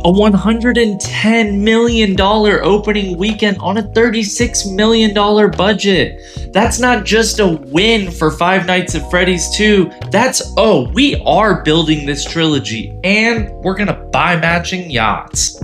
A $110 million opening weekend on a $36 million budget. That's not just a win for Five Nights at Freddy's 2. That's, oh, we are building this trilogy and we're gonna buy matching yachts.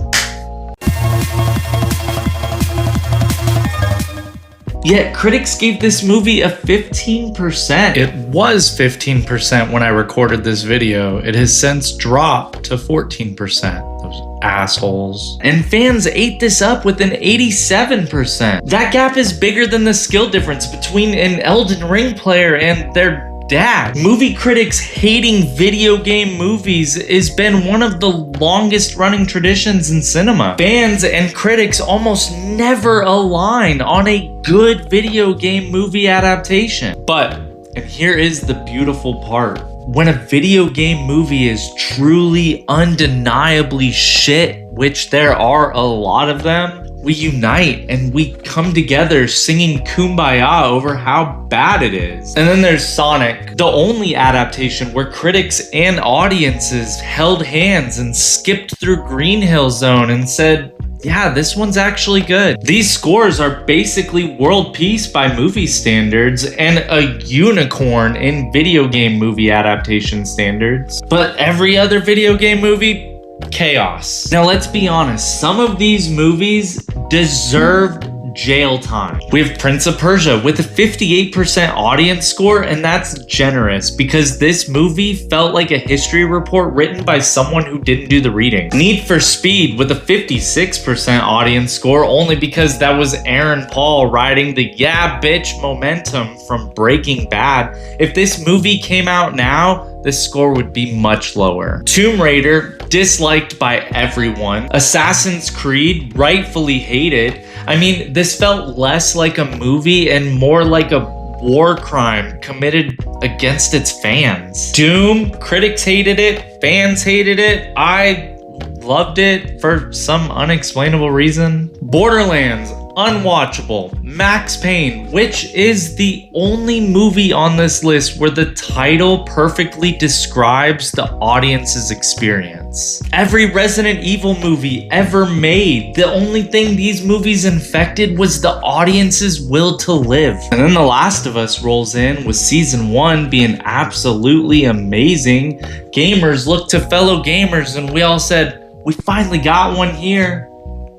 Yet critics gave this movie a 15%. It was 15% when I recorded this video. It has since dropped to 14%. Those assholes. And fans ate this up with an 87%. That gap is bigger than the skill difference between an Elden Ring player and their dad. Movie critics hating video game movies has been one of the longest running traditions in cinema. Fans and critics almost never align on a good video game movie adaptation. But, and here is the beautiful part, when a video game movie is truly undeniably shit, which there are a lot of them, we unite and we come together singing Kumbaya over how bad it is. And then there's Sonic, the only adaptation where critics and audiences held hands and skipped through Green Hill Zone and said, yeah, this one's actually good. These scores are basically world peace by movie standards and a unicorn in video game movie adaptation standards. But every other video game movie, chaos. Now let's be honest, some of these movies deserved jail time. We have Prince of Persia with a 58% audience score, and that's generous because this movie felt like a history report written by someone who didn't do the reading. Need for Speed with a 56% audience score, only because that was Aaron Paul riding the yeah bitch momentum from Breaking Bad. If this movie came out now, this score would be much lower. Tomb Raider, disliked by everyone. Assassin's Creed, rightfully hated. I mean, this felt less like a movie and more like a war crime committed against its fans. Doom, critics hated it, fans hated it. I loved it for some unexplainable reason. Borderlands, unwatchable. Max Payne, which is the only movie on this list where the title perfectly describes the audience's experience. Every Resident Evil movie ever made, the only thing these movies infected was the audience's will to live. And then The Last of Us rolls in with season 1 being absolutely amazing. Gamers looked to fellow gamers and we all said, we finally got one here.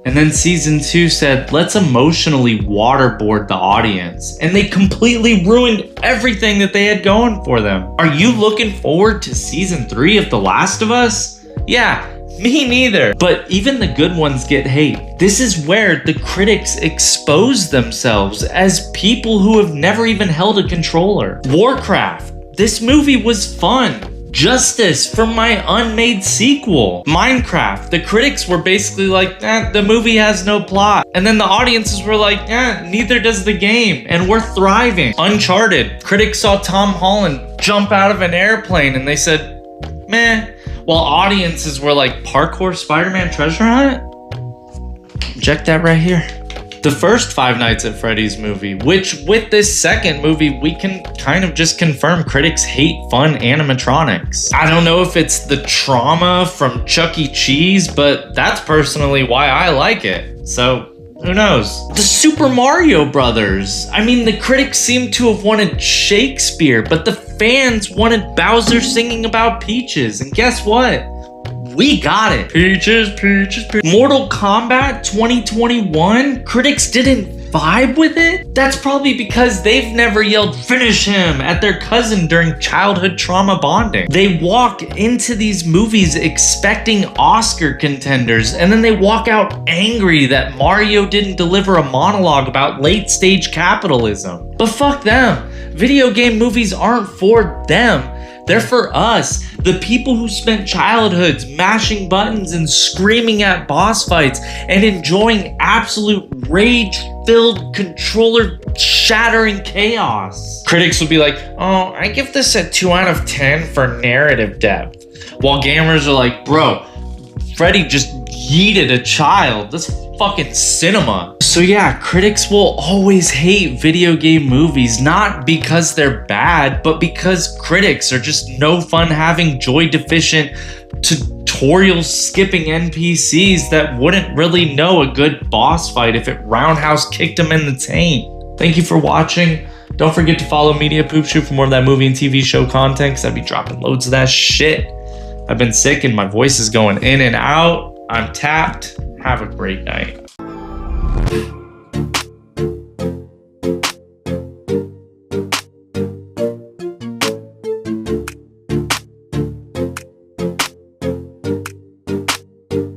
And then season 2 said, let's emotionally waterboard the audience. And they completely ruined everything that they had going for them. Are you looking forward to season 3 of The Last of Us? Yeah, me neither. But even the good ones get hate. This is where the critics expose themselves as people who have never even held a controller. Warcraft. This movie was fun. Justice for my unmade sequel. Minecraft, the critics were basically like, the movie has no plot. And then the audiences were like, neither does the game, and we're thriving. Uncharted, critics saw Tom Holland jump out of an airplane and they said, meh. While audiences were like, parkour Spider-Man treasure hunt? Check that right here. The first Five Nights at Freddy's movie, which with this second movie, we can kind of just confirm critics hate fun animatronics. I don't know if it's the trauma from Chuck E. Cheese, but that's personally why I like it. So who knows? The Super Mario Brothers. I mean, the critics seem to have wanted Shakespeare, but the fans wanted Bowser singing about peaches. And guess what? We got it. Peaches, peaches, peaches. Mortal Kombat 2021? Critics didn't vibe with it? That's probably because they've never yelled finish him at their cousin during childhood trauma bonding. They walk into these movies expecting Oscar contenders, and then they walk out angry that Mario didn't deliver a monologue about late stage capitalism. But fuck them. Video game movies aren't for them. They're for us, the people who spent childhoods mashing buttons and screaming at boss fights and enjoying absolute rage-filled, controller-shattering chaos. Critics would be like, oh, I give this a 2 out of 10 for narrative depth. While gamers are like, bro, Freddy just yeeted a child. That's fucking cinema. So yeah, critics will always hate video game movies, not because they're bad, but because critics are just no fun having joy deficient to tutorial skipping NPCs that wouldn't really know a good boss fight if it roundhouse kicked them in the taint. Thank you for watching. Don't forget to follow Media Poop Shoot for more of that movie and TV show content, because I'd be dropping loads of that shit. I've been sick and my voice is going in and out. I'm tapped. Have a great night.